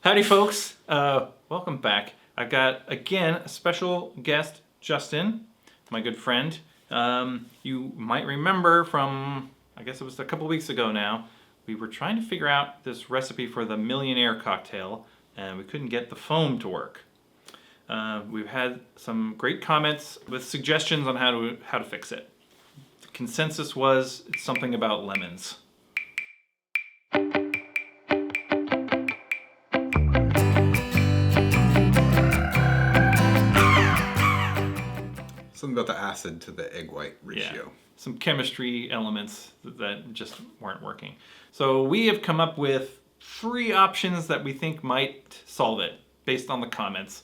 Howdy, folks. Welcome back. I've got, again, a special guest, Justin, my good friend. You might remember from, I guess it was a couple weeks ago now, we were trying to figure out this recipe for the Millionaire cocktail, and we couldn't get the foam to work. We've had some great comments with suggestions on how to fix it. The consensus was it's something about lemons. Something about the acid to the egg white ratio. Yeah, some chemistry elements that just weren't working. So we have come up with 3 options that we think might solve it based on the comments.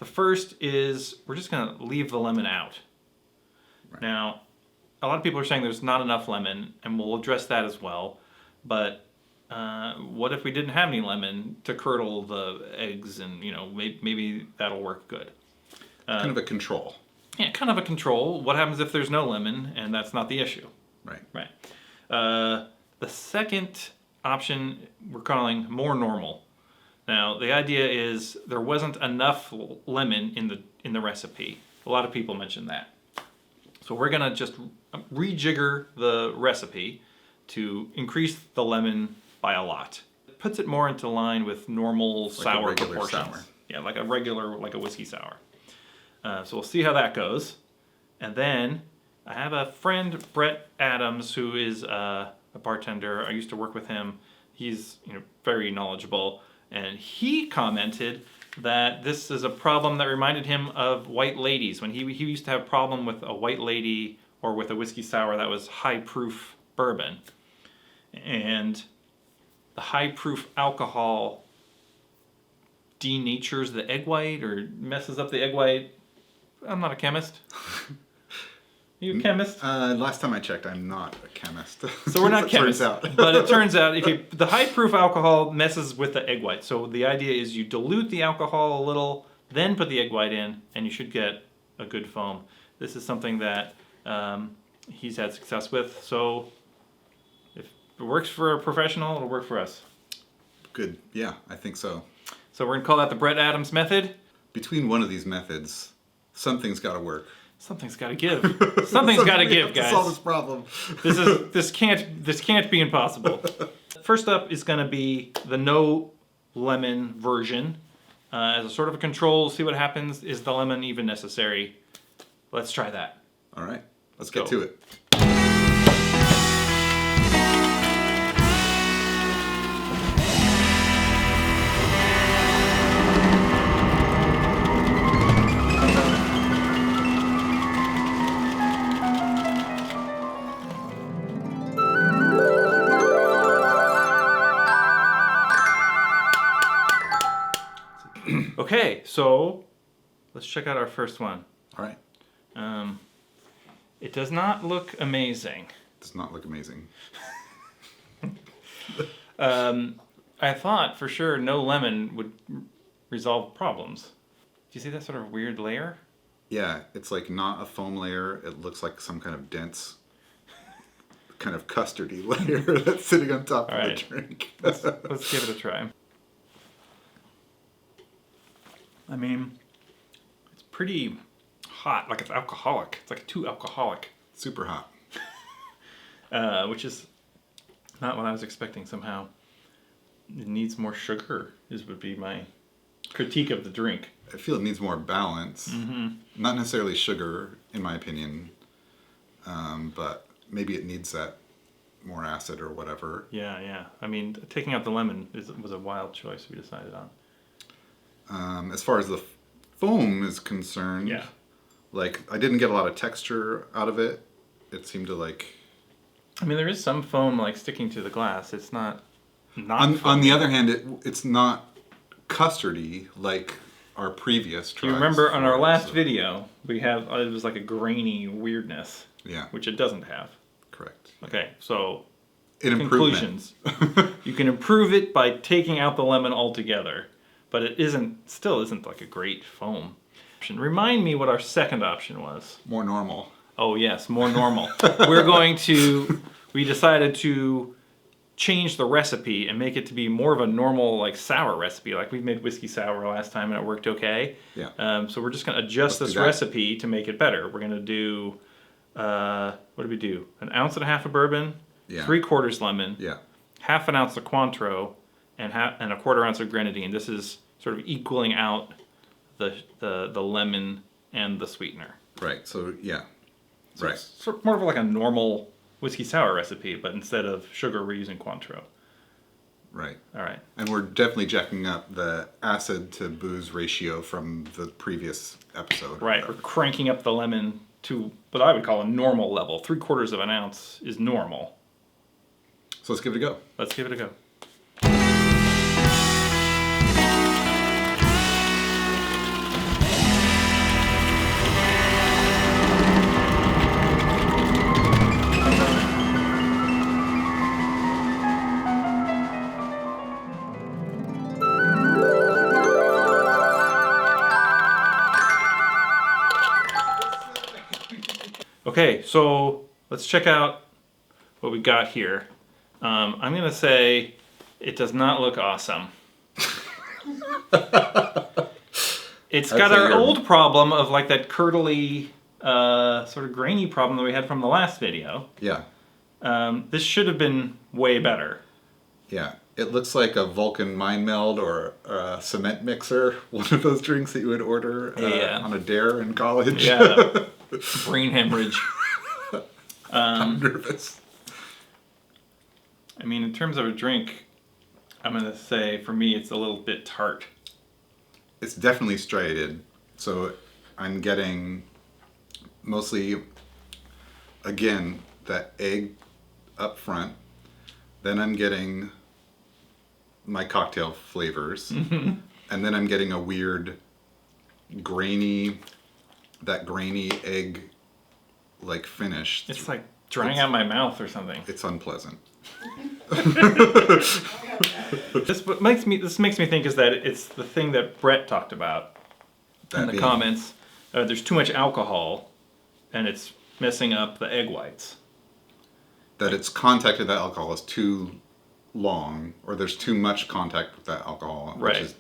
The first is we're just going to leave the lemon out. Right. Now, a lot of people are saying there's not enough lemon, and we'll address that as well. But what if we didn't have any lemon to curdle the eggs, and maybe that'll work good. Kind of a control. Yeah, kind of a control. What happens if there's no lemon and that's not the issue? Right. Right. The second option we're calling more normal. Now, the idea is there wasn't enough lemon in the recipe. A lot of people mentioned that. So we're going to just rejigger the recipe to increase the lemon by a lot. It puts it more into line with normal sour proportions. Sour. Yeah, like a whiskey sour. So we'll see how that goes. And then I have a friend, Brett Adams, who is a bartender. I used to work with him. He's very knowledgeable. And he commented that this is a problem that reminded him of white ladies. When he used to have a problem with a white lady or with a whiskey sour that was high proof bourbon. And the high proof alcohol denatures the egg white or messes up the egg white. I'm not a chemist. You a chemist? Last time I checked, I'm not a chemist. So we're not chemists. Turns out. But it turns out the high proof alcohol messes with the egg white. So the idea is you dilute the alcohol a little, then put the egg white in, and you should get a good foam. This is something that he's had success with. So if it works for a professional, it'll work for us. Good. Yeah, I think so. So we're going to call that the Brett Adams method. Between one of these methods, something's got to work. Something's got to give. Something's got to give, guys. To solve this problem. This can't be impossible. First up is going to be the no lemon version. As a sort of a control, see what happens. Is the lemon even necessary? Let's try that. All right, let's get to it. Okay, so let's check out our first one. All right. It does not look amazing. Does not look amazing. I thought for sure no lemon would resolve problems. Do you see that sort of weird layer? Yeah, it's like not a foam layer. It looks like some kind of dense, kind of custardy layer that's sitting on top of the drink. Let's give it a try. I mean, it's pretty hot, like it's alcoholic. It's like too alcoholic. Super hot. Which is not what I was expecting somehow. It needs more sugar, would be my critique of the drink. I feel it needs more balance. Mm-hmm. Not necessarily sugar, in my opinion, but maybe it needs that more acid or whatever. Yeah. I mean, taking out the lemon was a wild choice we decided on. As far as the foam is concerned, yeah. Like I didn't get a lot of texture out of it. It seemed to I mean, there is some foam like sticking to the glass. It's not on the other hand, it's not custardy like our previous tries. You remember on our last video, we have it was like a grainy weirdness. Yeah. Which it doesn't have. Correct. Okay, so conclusions. You can improve it by taking out the lemon altogether. But it still isn't like a great foam. Remind me what our second option was. More normal. Oh yes, more normal. We decided to change the recipe and make it to be more of a normal like sour recipe. Like we made whiskey sour last time and it worked okay. Yeah. So we're just gonna adjust Let's this do that. recipe to make it better. We're gonna do what do we do? 1.5 ounces of bourbon, Yeah. 3/4 lemon, Yeah. 1/2 ounce of Cointreau, and 1/4 ounce of grenadine. This is sort of equaling out the lemon and the sweetener. Right. So yeah. So Right. it's sort of more of like a normal whiskey sour recipe, but instead of sugar, we're using Cointreau. Right. All right. And we're definitely jacking up the acid to booze ratio from the previous episode. Right. We're cranking up the lemon to what I would call a normal level. 3/4 of an ounce is normal. So let's give it a go. Let's give it a go. Okay, so let's check out what we got here. I'm gonna say it does not look awesome. It's got our old problem of like that curdly, sort of grainy problem that we had from the last video. Yeah. This should have been way better. Yeah. It looks like a Vulcan mind meld or a cement mixer. One of those drinks that you would order on a dare in college. Yeah, brain hemorrhage. I'm nervous. I mean, in terms of a drink, I'm gonna say for me it's a little bit tart. It's definitely striated. So I'm getting mostly, again, that egg up front. Then I'm getting my cocktail flavors. And then I'm getting a weird grainy egg like finish. It's like drying out my mouth or something. It's unpleasant. This makes me think is that it's the thing that Brett talked about in the comments. There's too much alcohol, and it's messing up the egg whites. That its contact with that alcohol is too long, or there's too much contact with that alcohol, Right. which is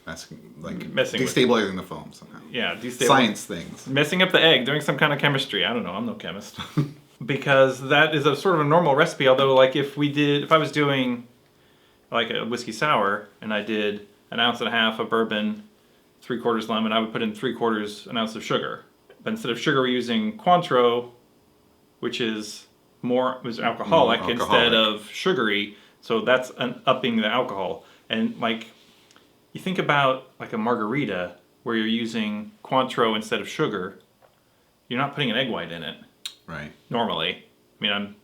messing with- destabilizing the foam somehow. Yeah, Science things. messing up the egg, doing some kind of chemistry. I don't know. I'm no chemist. Because that is a sort of a normal recipe. Although, like if I was doing like a whiskey sour and I did 1.5 ounces of bourbon, 3/4 lemon, I would put in 3/4 an ounce of sugar. But instead of sugar, we're using Cointreau, which is alcoholic More instead alcoholic. of sugary. So that's upping the alcohol. And like you think about like a margarita where you're using Cointreau instead of sugar, you're not putting an egg white in it. Right. Normally. I mean,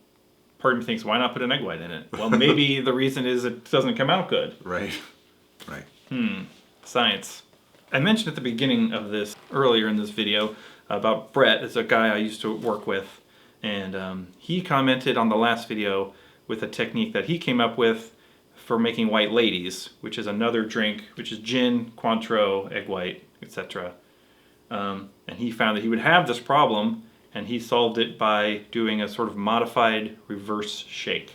part of me thinks, why not put an egg white in it? Well, maybe the reason is it doesn't come out good. Right. Right. Science. I mentioned at the beginning of this, earlier in this video, about Brett. It's a guy I used to work with. And he commented on the last video with a technique that he came up with for making white ladies, which is another drink, which is gin, Cointreau, egg white, etc. And he found that he would have this problem, and he solved it by doing a sort of modified reverse shake.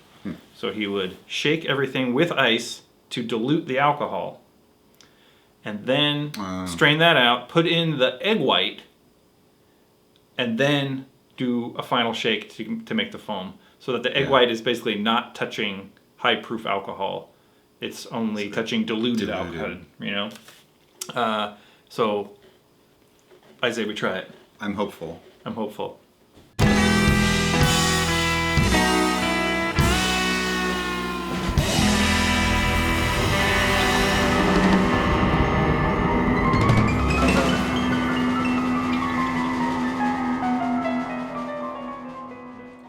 So he would shake everything with ice to dilute the alcohol, and then strain that out, put in the egg white, and then do a final shake to make the foam. So that the egg white is basically not touching high proof alcohol. It's only touching diluted alcohol, you know? So I say we try it. I'm hopeful. I'm hopeful.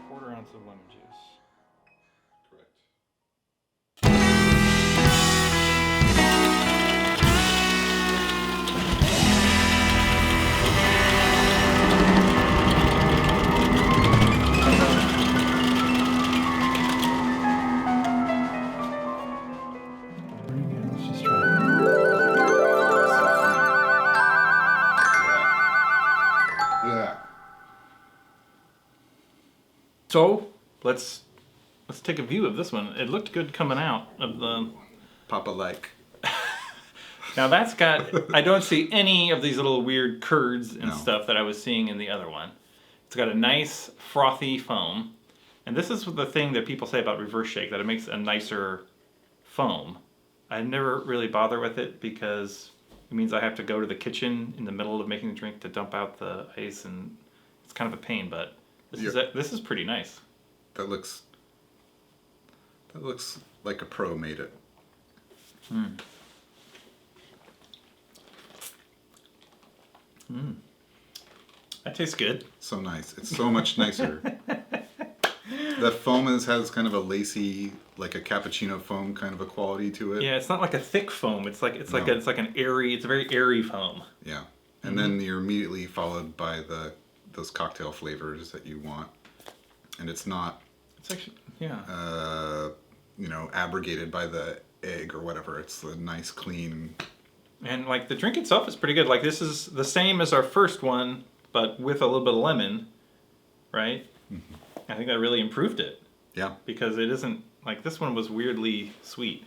Quarter ounce of lemon juice. Correct. Let's just try Yeah. it. So let's let's take a view of this one. It looked good coming out of the... Papa like. Now that's got, I don't see any of these little weird curds and No. stuff that I was seeing in the other one. It's got a nice frothy foam. And this is the thing that people say about reverse shake, that it makes a nicer foam. I never really bother with it because it means I have to go to the kitchen in the middle of making the drink to dump out the ice, and it's kind of a pain, but this is pretty nice. That looks like a pro made it. That tastes good. So nice. It's so much nicer. The foam has kind of a lacy, like a cappuccino foam kind of a quality to it. Yeah, it's not like a thick foam. It's like No. it's like an airy. It's a very airy foam. Yeah. And then you're immediately followed by those cocktail flavors that you want. And it's not It's actually yeah. abrogated by the egg or whatever. It's a nice clean. And like the drink itself is pretty good. Like this is the same as our first one, but with a little bit of lemon, right? Mm-hmm. I think that really improved it Yeah. because it isn't like this one was weirdly sweet,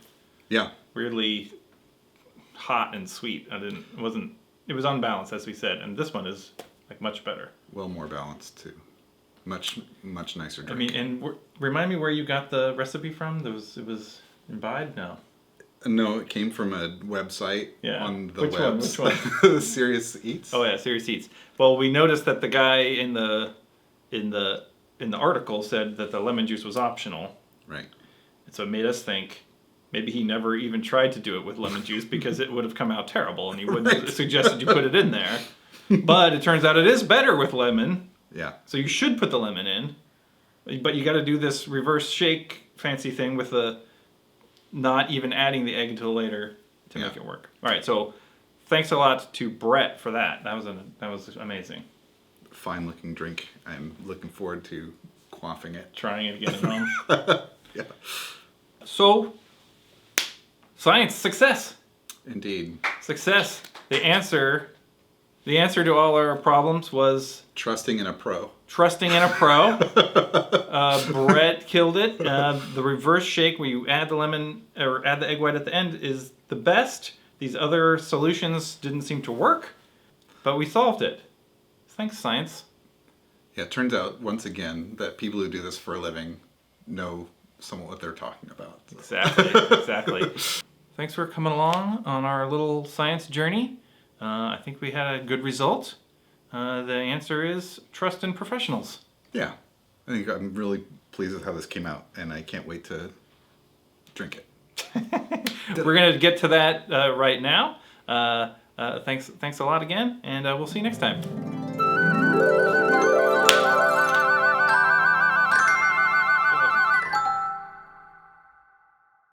Yeah. weirdly hot and sweet. It was unbalanced, as we said, and this one is like much better. Well, more balanced too. Much nicer drink. I mean, and remind me where you got the recipe from. It was Imbibe? No. No, it came from a website on the Which web. Which one? Serious Eats. Oh yeah, Serious Eats. Well, we noticed that the guy in the article said that the lemon juice was optional. Right. And so it made us think maybe he never even tried to do it with lemon juice because it would have come out terrible, and he wouldn't have suggested you put it in there. But it turns out it is better with lemon. Yeah. So you should put the lemon in. But you got to do this reverse shake fancy thing with the not even adding the egg until later to make it work. All right, so thanks a lot to Brett for that. That was amazing. Fine looking drink. I'm looking forward to quaffing it. Trying it again at home. Yeah. So, science, success. Indeed. Success. The answer to all our problems was Trusting in a pro. trusting in a pro. Brett killed it. The reverse shake where you add the lemon or add the egg white at the end is the best. These other solutions didn't seem to work, but we solved it. Thanks, science. Yeah, it turns out, once again, that people who do this for a living know somewhat what they're talking about. Exactly. Thanks for coming along on our little science journey. I think we had a good result. The answer is trust in professionals. Yeah. I think I'm really pleased with how this came out, and I can't wait to drink it. We're going to get to that right now. Thanks a lot again, and we'll see you next time.